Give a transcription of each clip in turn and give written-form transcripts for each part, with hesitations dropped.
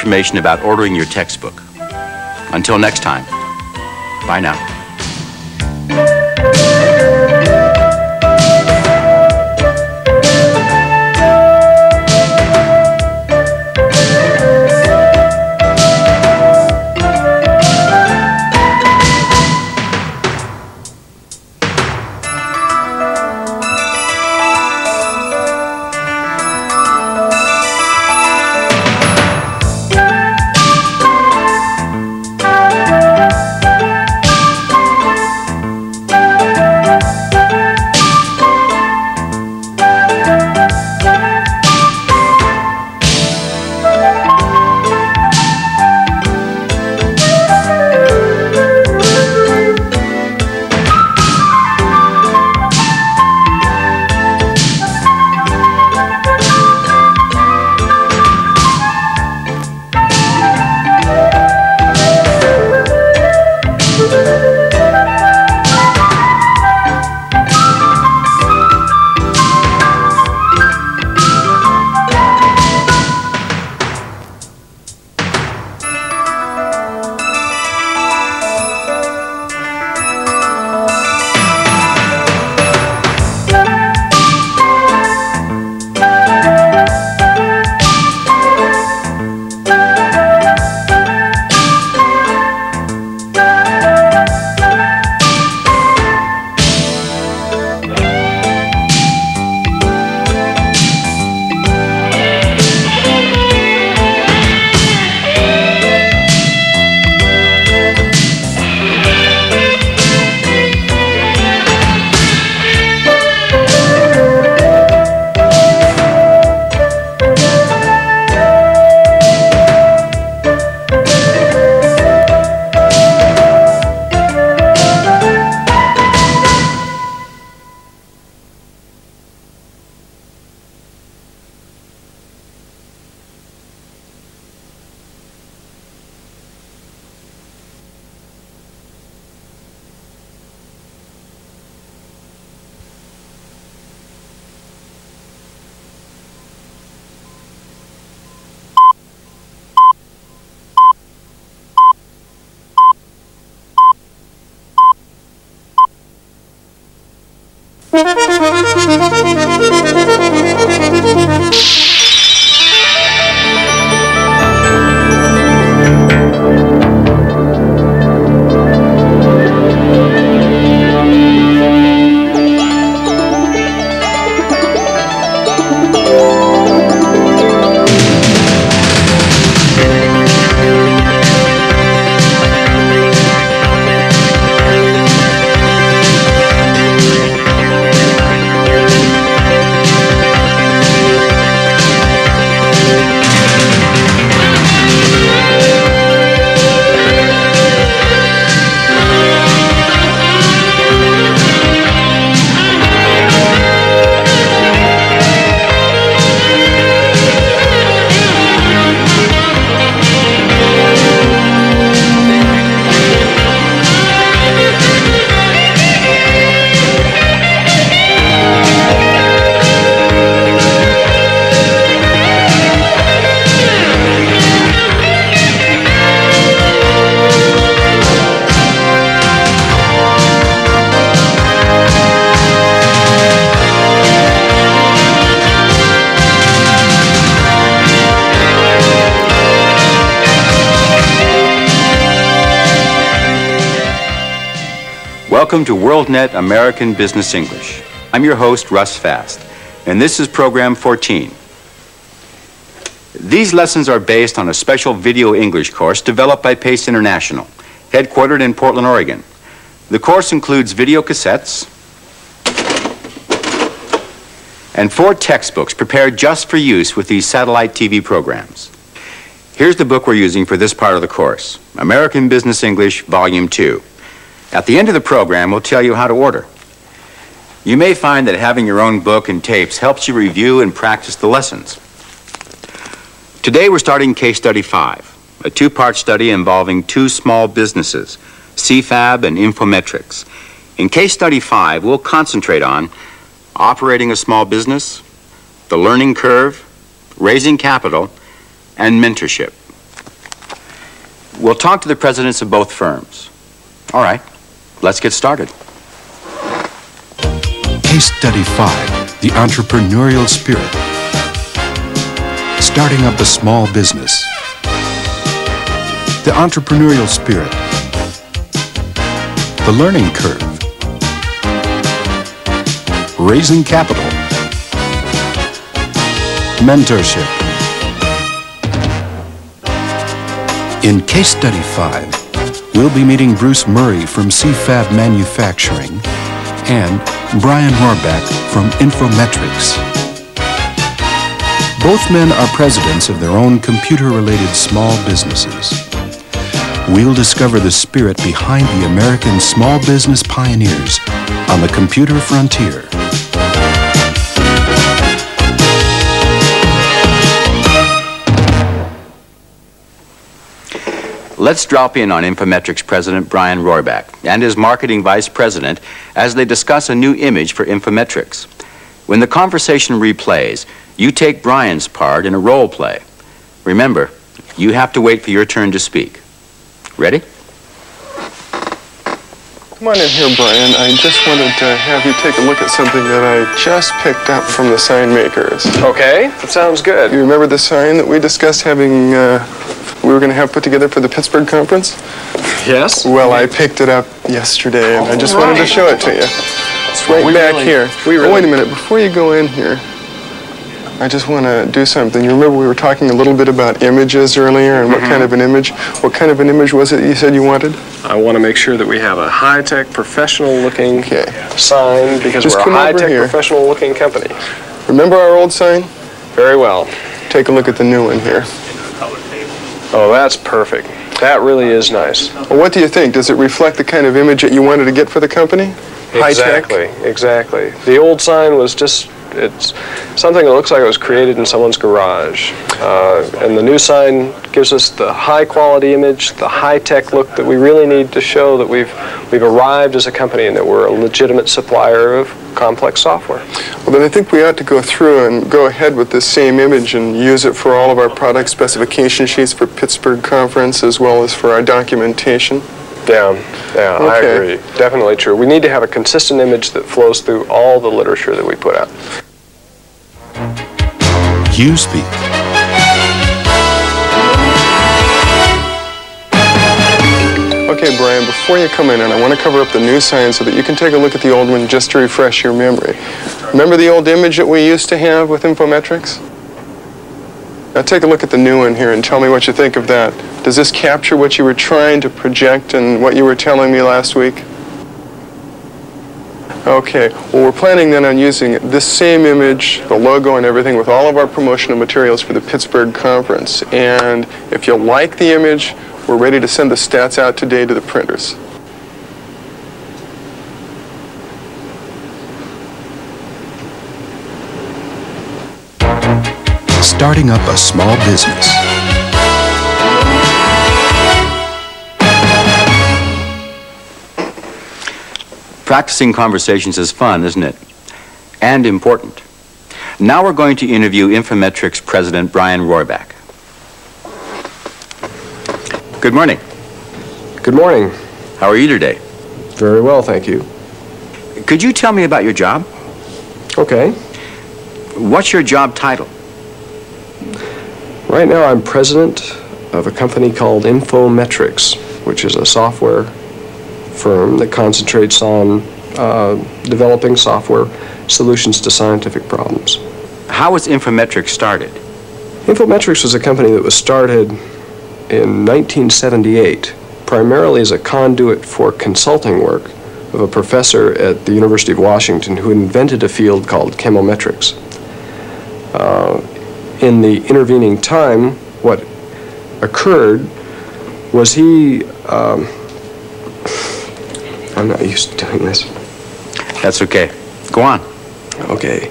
information about ordering your textbook. Until next time, bye now. Welcome to WorldNet American Business English. I'm your host, Russ Fast, and this is Program 14. These lessons are based on a special video English course developed by Pace International, headquartered in Portland, Oregon. The course includes video cassettes and 4 textbooks prepared just for use with these satellite TV programs. Here's the book we're using for this part of the course, American Business English, Volume 2. At the end of the program, we'll tell you how to order. You may find that having your own book and tapes helps you review and practice the lessons. Today we're starting Case Study 5, a 2-part study involving 2 small businesses, CFAB and Infometrics. In Case Study 5, we'll concentrate on operating a small business, the learning curve, raising capital, and mentorship. We'll talk to the presidents of both firms. All right, let's get started. Case Study 5, The Entrepreneurial Spirit. Starting up a small business. The entrepreneurial spirit. The learning curve. Raising capital. Mentorship. In Case Study 5, we'll be meeting Bruce Murray from CFAB Manufacturing and Brian Rohrbeck from Infometrics. Both men are presidents of their own computer-related small businesses. We'll discover the spirit behind the American small business pioneers on the computer frontier. Let's drop in on Infometrics President Brian Rohrbeck and his marketing vice president as they discuss a new image for Infometrics. When the conversation replays, you take Brian's part in a role play. Remember, you have to wait for your turn to speak. Ready? Come on in here, Brian. I just wanted to have you take a look at something that I just picked up from the sign makers. Okay, that sounds good. You remember the sign that we discussed having, we were going to have put together for the Pittsburgh conference? Yes? Well, I picked it up yesterday, and I just wanted to show it to you. It's right back here. Oh, wait a minute. Before you go in here, I just want to do something. You remember we were talking a little bit about images earlier and what kind of an image? What kind of an image was it you said you wanted? I want to make sure that we have a high-tech, professional-looking sign because Just we're a come over high-tech, here. professional-looking company. Remember our old sign? Very well. Take a look at the new one here. Oh, that's perfect. That really is nice. Well, what do you think? Does it reflect the kind of image that you wanted to get for the company? High-tech? Exactly. The old sign was just, it's something that looks like it was created in someone's garage. And the new sign gives us the high-quality image, the high-tech look that we really need to show that we've arrived as a company and that we're a legitimate supplier of complex software. Well, then I think we ought to go through and go ahead with this same image and use it for all of our product specification sheets for Pittsburgh conference as well as for our documentation. Yeah, I Okay. agree. Definitely true. We need to have a consistent image that flows through all the literature that we put out. You speak. Okay, Brian, before you come in, and I want to cover up the new sign so that you can take a look at the old one just to refresh your memory. Remember the old image that we used to have with Infometrics? Now take a look at the new one here and tell me what you think of that. Does this capture what you were trying to project and what you were telling me last week? Okay, well, we're planning then on using this same image, the logo and everything, with all of our promotional materials for the Pittsburgh conference. And if you like the image, we're ready to send the stats out today to the printers. Starting up a small business. Practicing conversations is fun, isn't it? And important. Now we're going to interview Infometrics President Brian Rohrbeck. Good morning. Good morning. How are you today? Very well, thank you. Could you tell me about your job? Okay. What's your job title? Right now I'm president of a company called Infometrics, which is a software firm that concentrates on developing software solutions to scientific problems. How was Infometrics started? Infometrics was a company that was started in 1978, primarily as a conduit for consulting work of a professor at the University of Washington who invented a field called chemometrics. In the intervening time, what occurred was I'm not used to doing this. That's okay. Go on. Okay.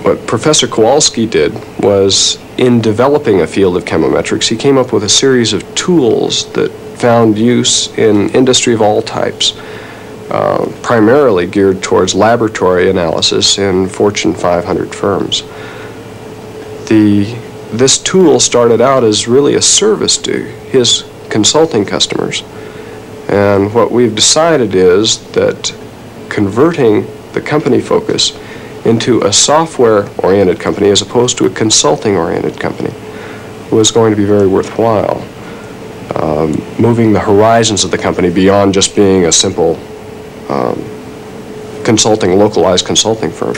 What Professor Kowalski did was, in developing a field of chemometrics, he came up with a series of tools that found use in industry of all types, primarily geared towards laboratory analysis in Fortune 500 firms. The this tool started out as really a service to his consulting customers. And what we've decided is that converting the company focus into a software-oriented company as opposed to a consulting-oriented company was going to be very worthwhile. Moving the horizons of the company beyond just being a simple localized consulting firm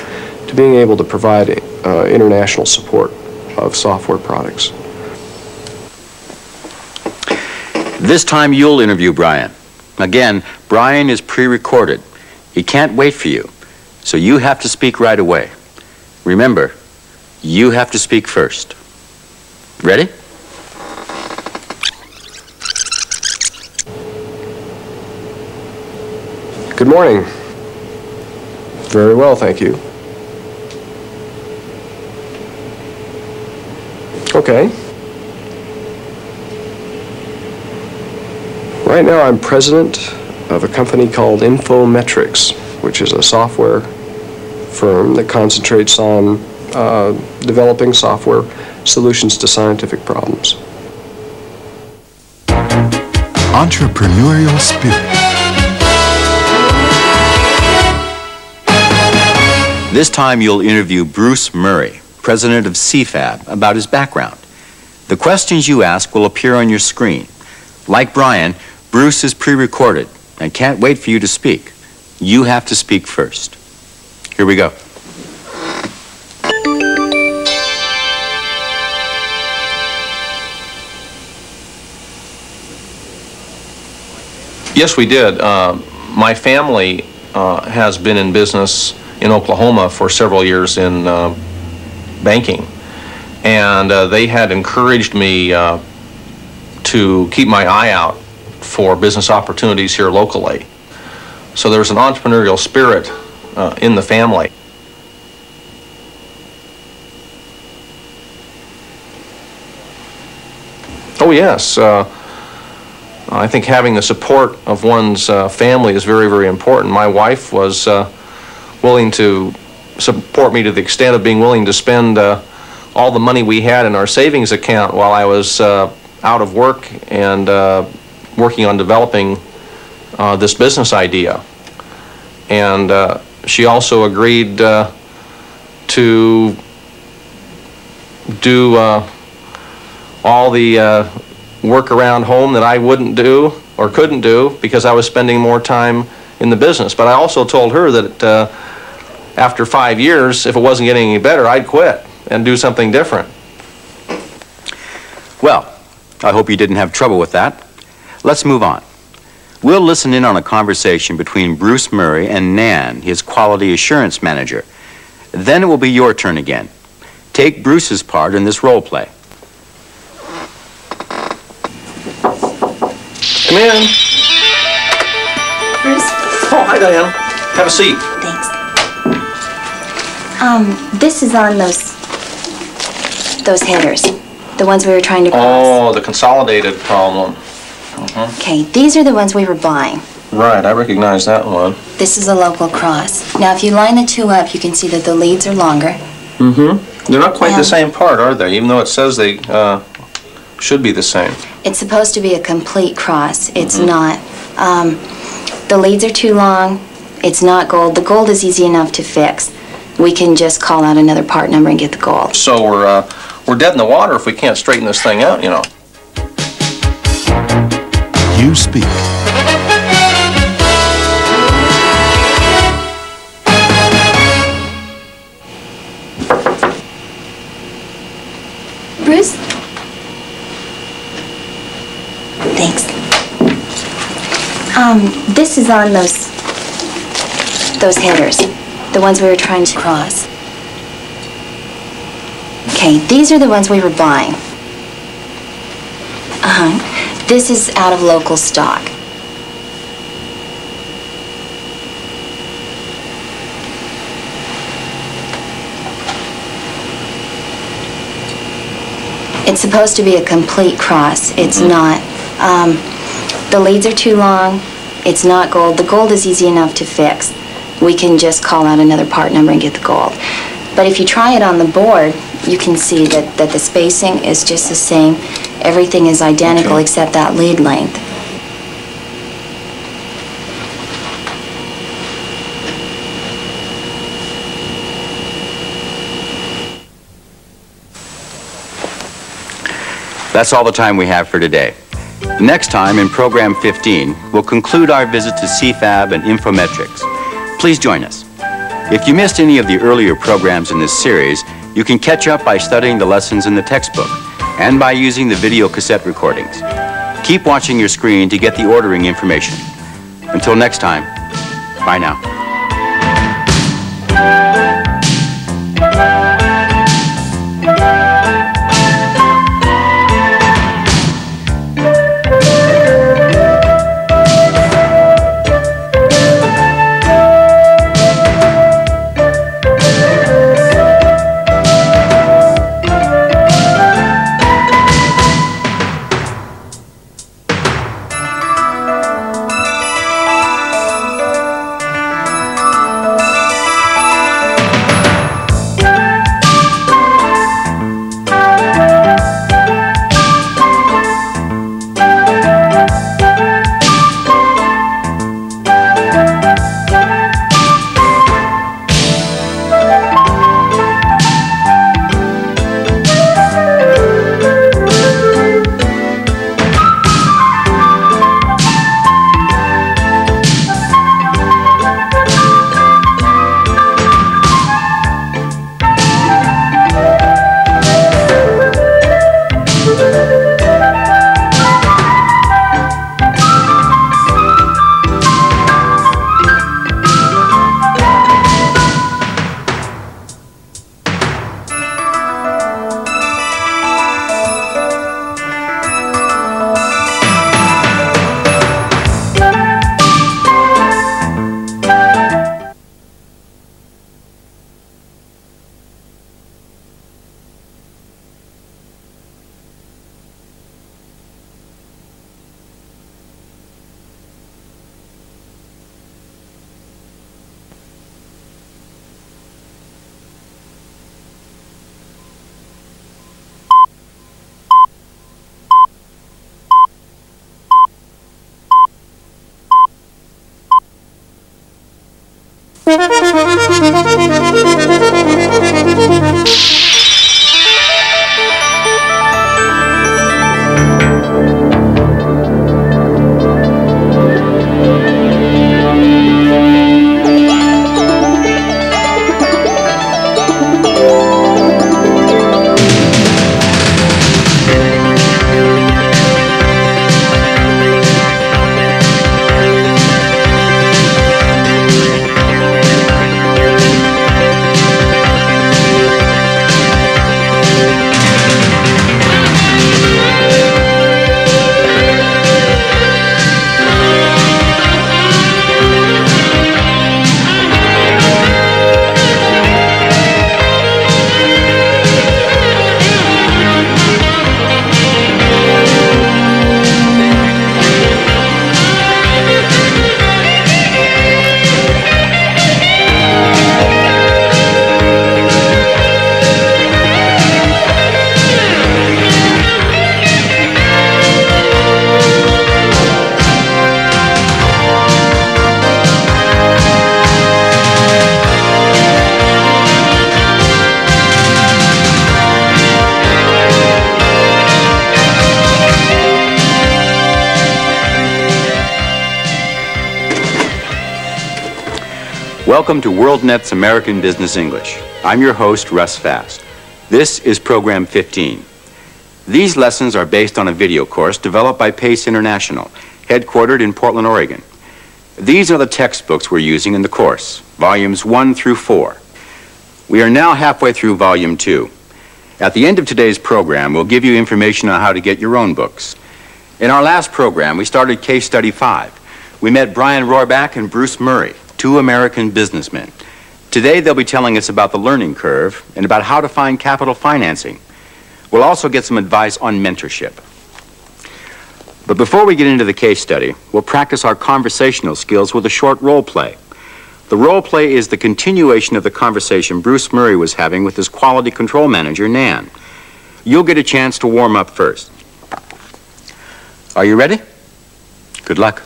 to being able to provide international support of software products. This time you'll interview Brian. Again, Brian is pre-recorded. He can't wait for you, so you have to speak right away. Remember, you have to speak first. Ready? Good morning. Very well, thank you. Okay. Right now I'm president of a company called Infometrics, which is a software firm that concentrates on developing software solutions to scientific problems. Entrepreneurial spirit. This time you'll interview Bruce Murray, president of CFAB, about his background. The questions you ask will appear on your screen. Like Brian, Bruce is pre-recorded and can't wait for you to speak. You have to speak first. Here we go. Yes, we did. My family has been in business in Oklahoma for several years in banking, and they had encouraged me to keep my eye out for business opportunities here locally. So there's an entrepreneurial spirit in the family. Oh yes, I think having the support of one's family is very, very important. My wife was willing to support me to the extent of being willing to spend all the money we had in our savings account while I was out of work and working on developing this business idea. And she also agreed to do all the work around home that I wouldn't do or couldn't do because I was spending more time in the business. But I also told her that after 5 years, if it wasn't getting any better, I'd quit and do something different. Well, I hope you didn't have trouble with that. Let's move on. We'll listen in on a conversation between Bruce Murray and Nan, his quality assurance manager. Then it will be your turn again. Take Bruce's part in this role play. Come in. Bruce? Oh, hi, Diane. Have a seat. Thanks. This is on those headers, the ones we were trying to cross. Oh, the consolidated problem. Okay, these are the ones we were buying. Right, I recognize that one. This is a local cross. Now, if you line the two up, you can see that the leads are longer. They're not quite the And- same part, are they? Even though it says they should be the same. It's supposed to be a complete cross. It's not. The leads are too long. It's not gold. The gold is easy enough to fix. We can just call out another part number and get the gold. So we're dead in the water if we can't straighten this thing out, you know. You speak. Bruce? Thanks. This is on those headers, the ones we were trying to cross. Okay, these are the ones we were buying. This is out of local stock. It's supposed to be a complete cross. It's not. The leads are too long. It's not gold. The gold is easy enough to fix. We can just call out another part number and get the gold. But if you try it on the board, you can see that the spacing is just the same. Everything is identical except that lead length. That's all the time we have for today. Next time, in Program 15, we'll conclude our visit to CFAB and Infometrics. Please join us. If you missed any of the earlier programs in this series, you can catch up by studying the lessons in the textbook and by using the video cassette recordings. Keep watching your screen to get the ordering information. Until next time, bye now. Welcome to WorldNet's American Business English. I'm your host, Russ Fast. This is Program 15. These lessons are based on a video course developed by Pace International, headquartered in Portland, Oregon. These are the textbooks we're using in the course, volumes 1 through 4. We are now halfway through volume 2. At the end of today's program, we'll give you information on how to get your own books. In our last program, we started Case Study 5. We met Brian Rohrbach and Bruce Murray, two American businessmen. Today, they'll be telling us about the learning curve and about how to find capital financing. We'll also get some advice on mentorship. But before we get into the case study, we'll practice our conversational skills with a short role play. The role play is the continuation of the conversation Bruce Murray was having with his quality control manager, Nan. You'll get a chance to warm up first. Are you ready? Good luck.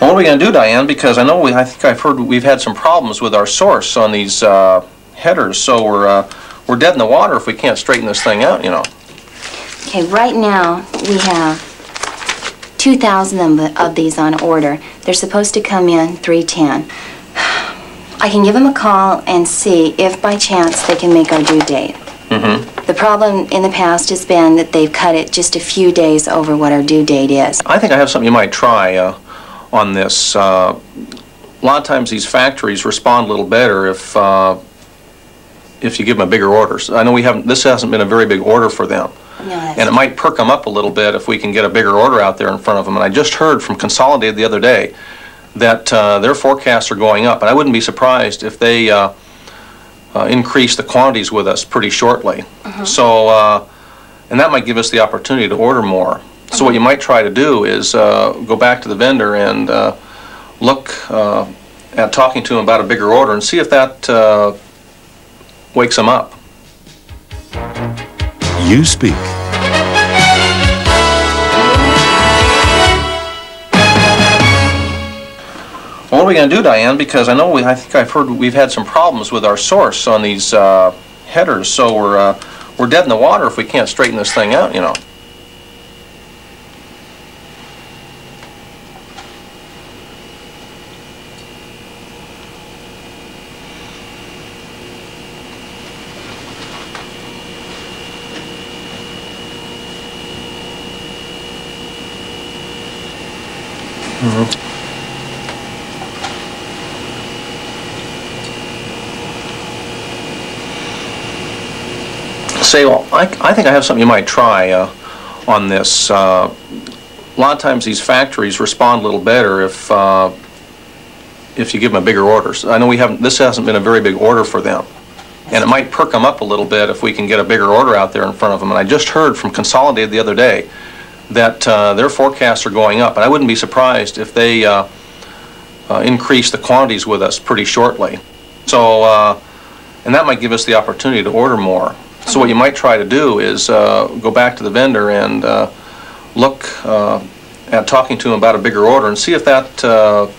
What are we going to do, Diane? Because I know I think I've heard we've had some problems with our source on these headers, so we're dead in the water if we can't straighten this thing out, you know. Okay, right now we have 2,000 of these on order. They're supposed to come in 3:10. I can give them a call and see if by chance they can make our due date. Mm-hmm. The problem in the past has been that they've cut it just a few days over what our due date is. I think I have something you might try on this. A lot of times these factories respond a little better if you give them a bigger order. So I know this hasn't been a very big order for them. No, And it might perk them up a little bit if we can get a bigger order out there in front of them. And I just heard from Consolidated the other day that their forecasts are going up. And I wouldn't be surprised if they increase the quantities with us pretty shortly. So, and that might give us the opportunity to order more. So what you might try to do is go back to the vendor and look at talking to him about a bigger order and see if that wakes him up. You speak. What are we going to do, Diane? Because I know I think I've heard we've had some problems with our source on these headers, so we're dead in the water if we can't straighten this thing out, you know. Say, well, I think I have something you might try on this. A lot of times these factories respond a little better if you give them a bigger order. So I know this hasn't been a very big order for them. And it might perk them up a little bit if we can get a bigger order out there in front of them. And I just heard from Consolidated the other day that their forecasts are going up. And I wouldn't be surprised if they increase the quantities with us pretty shortly. So, and that might give us the opportunity to order more. So what you might try to do is go back to the vendor and look at talking to him about a bigger order and see if that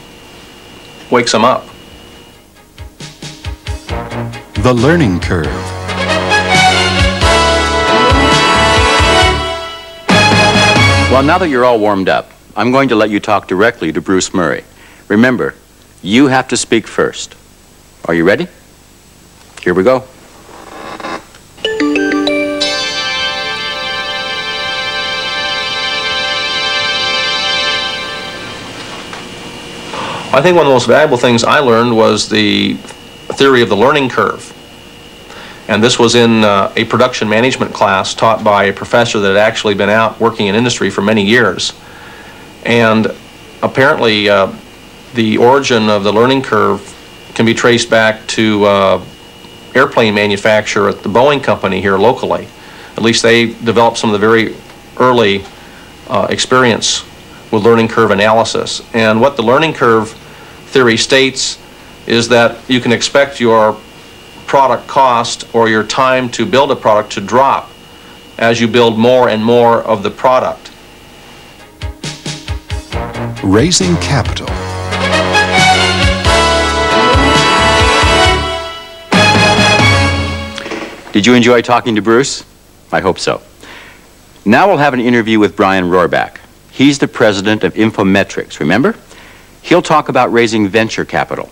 wakes him up. The learning curve. Well, now that you're all warmed up, I'm going to let you talk directly to Bruce Murray. Remember, you have to speak first. Are you ready? Here we go. I think one of the most valuable things I learned was the theory of the learning curve. And this was in a production management class taught by a professor that had actually been out working in industry for many years. And apparently the origin of the learning curve can be traced back to airplane manufacturer at the Boeing company here locally. At least they developed some of the very early experience with learning curve analysis. And what the learning curve theory states is that you can expect your product cost or your time to build a product to drop as you build more and more of the product. Raising capital. Did you enjoy talking to Bruce? I hope so. Now we'll have an interview with Brian Rohrbach. He's the president of Infometrics, remember? He'll talk about raising venture capital.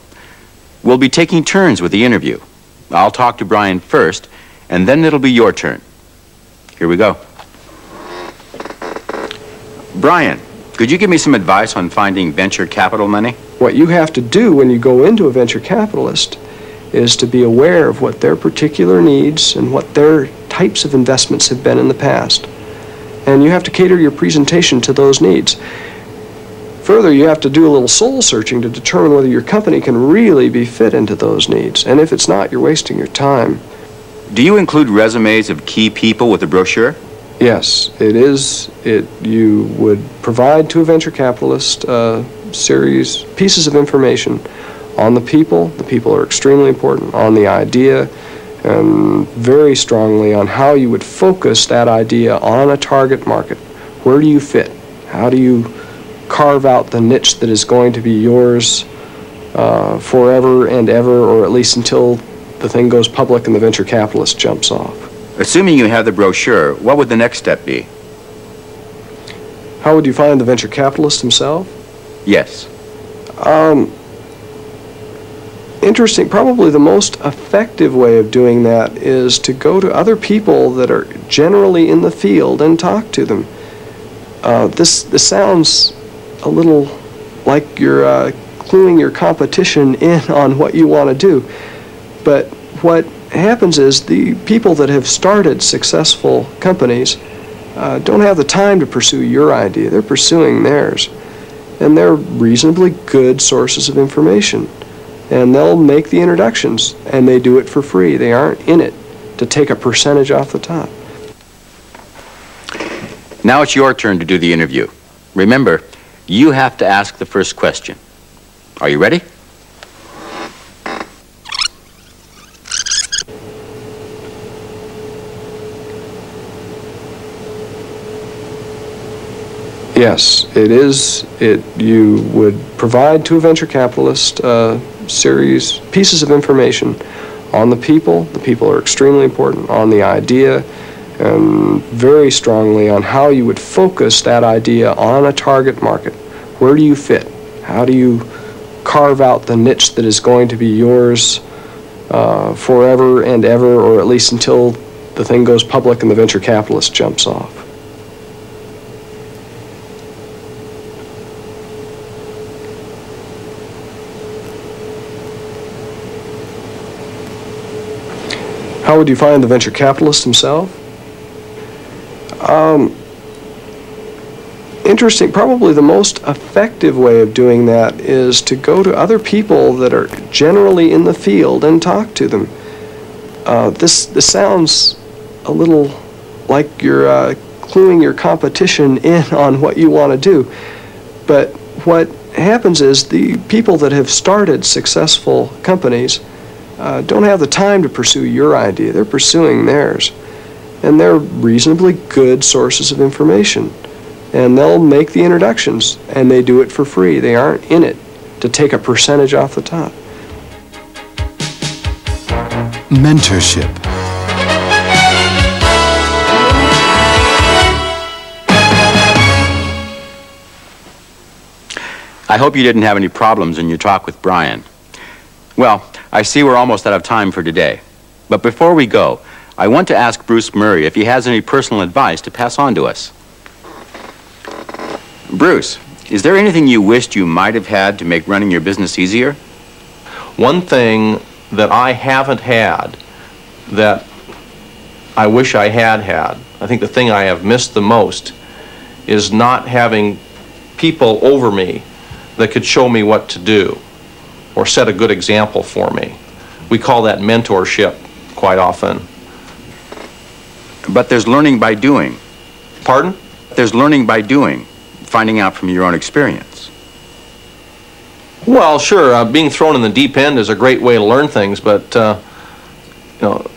We'll be taking turns with the interview. I'll talk to Brian first, and then it'll be your turn. Here we go. Brian, could you give me some advice on finding venture capital money? What you have to do when you go into a venture capitalist is to be aware of what their particular needs and what their types of investments have been in the past. And you have to cater your presentation to those needs. Further, you have to do a little soul searching to determine whether your company can really be fit into those needs. And if it's not, you're wasting your time. Do you include resumes of key people with the brochure? Yes, it is. You would provide to a venture capitalist pieces of information on the people. The people are extremely important, on the idea, and very strongly on how you would focus that idea on a target market. Where do you fit? How do you carve out the niche that is going to be yours forever and ever, or at least until the thing goes public and the venture capitalist jumps off? Assuming you have the brochure, what would the next step be? How would you find the venture capitalist himself? Yes. Interesting. Probably the most effective way of doing that is to go to other people that are generally in the field and talk to them. This sounds a little like you're cluing your competition in on what you want to do. But what happens is the people that have started successful companies don't have the time to pursue your idea. They're pursuing theirs. And they're reasonably good sources of information. And they'll make the introductions, and they do it for free. They aren't in it to take a percentage off the top. Now it's your turn to do the interview. Remember, you have to ask the first question. Are you ready? Yes, it is. You would provide to a venture capitalist pieces of information on the people. The people are extremely important, on the idea, and very strongly on how you would focus that idea on a target market. Where do you fit? How do you carve out the niche that is going to be yours forever and ever, or at least until the thing goes public and the venture capitalist jumps off? How would you find the venture capitalist himself? Interesting. Probably the most effective way of doing that is to go to other people that are generally in the field and talk to them. This sounds a little like you're cluing your competition in on what you want to do. But what happens is the people that have started successful companies don't have the time to pursue your idea. They're pursuing theirs. And they're reasonably good sources of information. And they'll make the introductions, and they do it for free. They aren't in it to take a percentage off the top. Mentorship. I hope you didn't have any problems in your talk with Brian. Well, I see we're almost out of time for today. But before we go, I want to ask Bruce Murray if he has any personal advice to pass on to us. Bruce, is there anything you wished you might have had to make running your business easier? One thing that I haven't had that I wish I had, I think the thing I have missed the most is not having people over me that could show me what to do or set a good example for me. We call that mentorship quite often. But there's learning by doing. Pardon? There's learning by doing, finding out from your own experience. Well, sure, being thrown in the deep end is a great way to learn things, but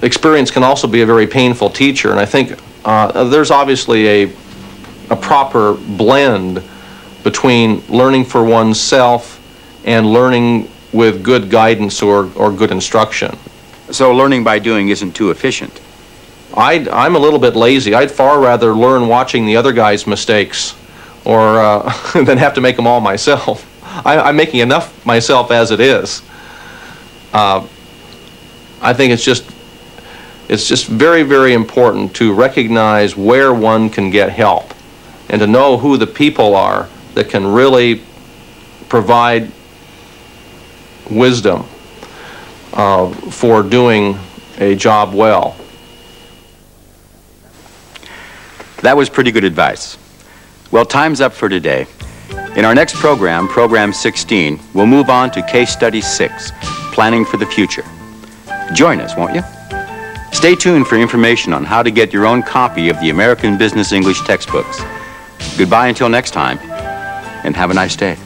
experience can also be a very painful teacher, and I think there's obviously a proper blend between learning for oneself and learning with good guidance or good instruction. So learning by doing isn't too efficient. I'm a little bit lazy. I'd far rather learn watching the other guy's mistakes or than have to make them all myself. I'm making enough myself as it is. I think it's just very, very important to recognize where one can get help and to know who the people are that can really provide wisdom for doing a job well. That was pretty good advice. Well, time's up for today. In our next program, Program 16, we'll move on to Case Study 6, Planning for the Future. Join us, won't you? Stay tuned for information on how to get your own copy of the American Business English textbooks. Goodbye until next time, and have a nice day.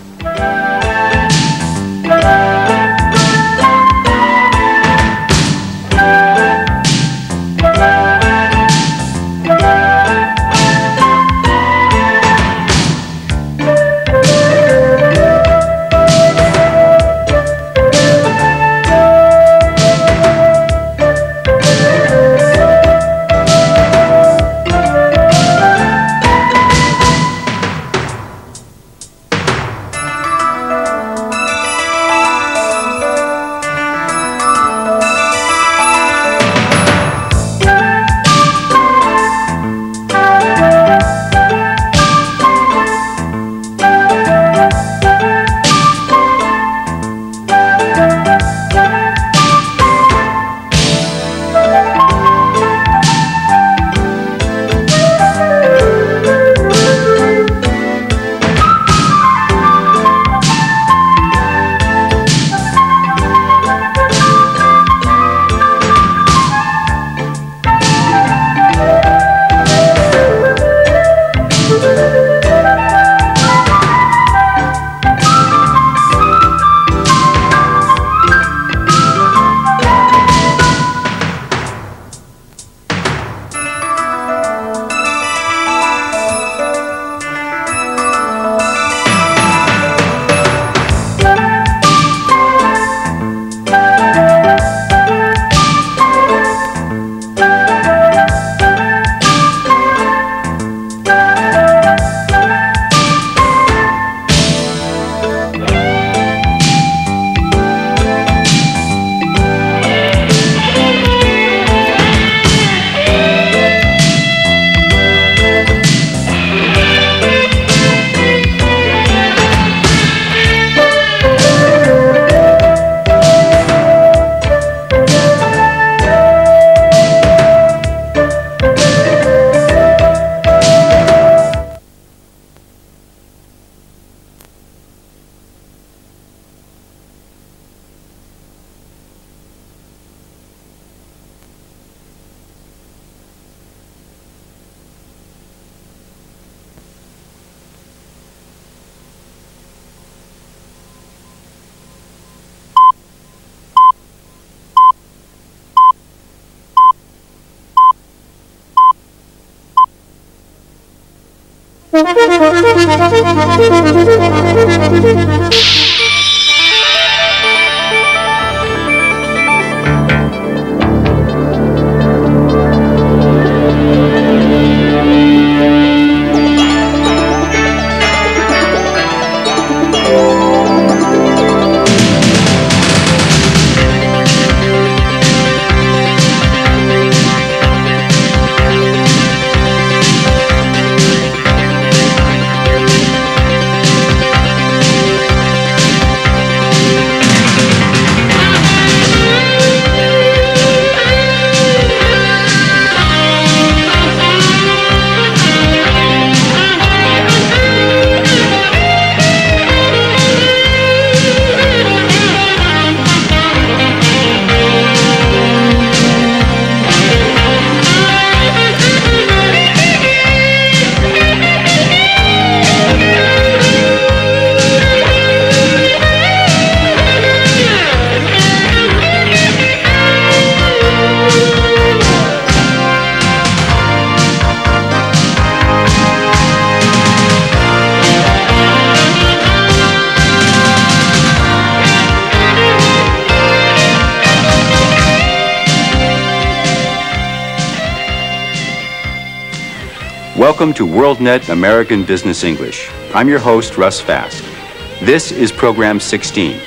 Welcome to WorldNet American Business English. I'm your host, Russ Fast. This is Program 16.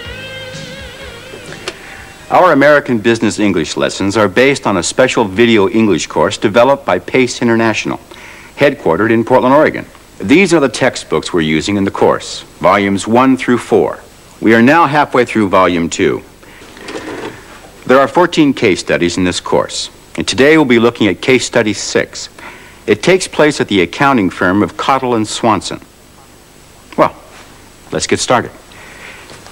Our American Business English lessons are based on a special video English course developed by Pace International, headquartered in Portland, Oregon. These are the textbooks we're using in the course, volumes 1 through 4. We are now halfway through volume 2. There are 14 case studies in this course, and today we'll be looking at case study 6. It takes place at the accounting firm of Cottle and Swanson. Well, let's get started.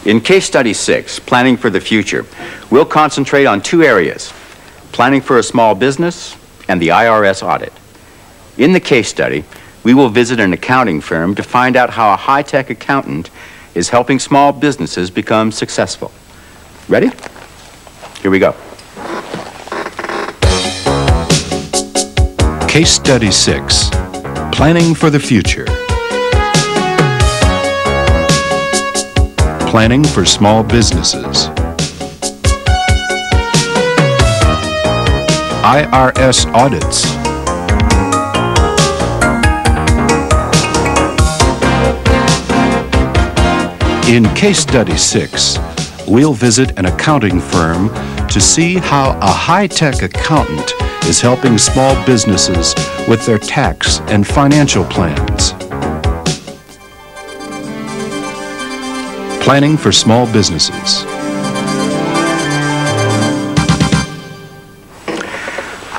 In case study 6, Planning for the Future, we'll concentrate on two areas: Planning for a Small Business, and the IRS Audit. In the case study, we will visit an accounting firm to find out how a high-tech accountant is helping small businesses become successful. Ready? Here we go. Case Study 6, Planning for the Future. Planning for Small Businesses. IRS Audits. In Case Study 6, we'll visit an accounting firm to see how a high-tech accountant is helping small businesses with their tax and financial plans. Planning for Small Businesses.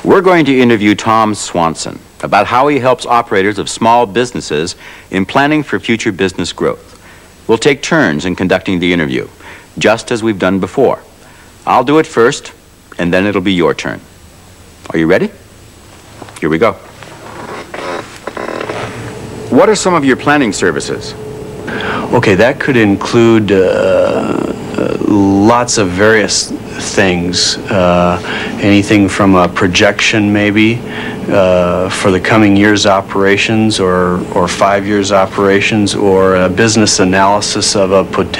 We're going to interview Tom Swanson about how he helps operators of small businesses in planning for future business growth. We'll take turns in conducting the interview, just as we've done before. I'll do it first, and then it'll be your turn. Are you ready? Here we go. What are some of your planning services? Okay, that could include lots of various things. Anything from a projection, maybe, for the coming year's operations or 5 years' operations, or a business analysis of a potential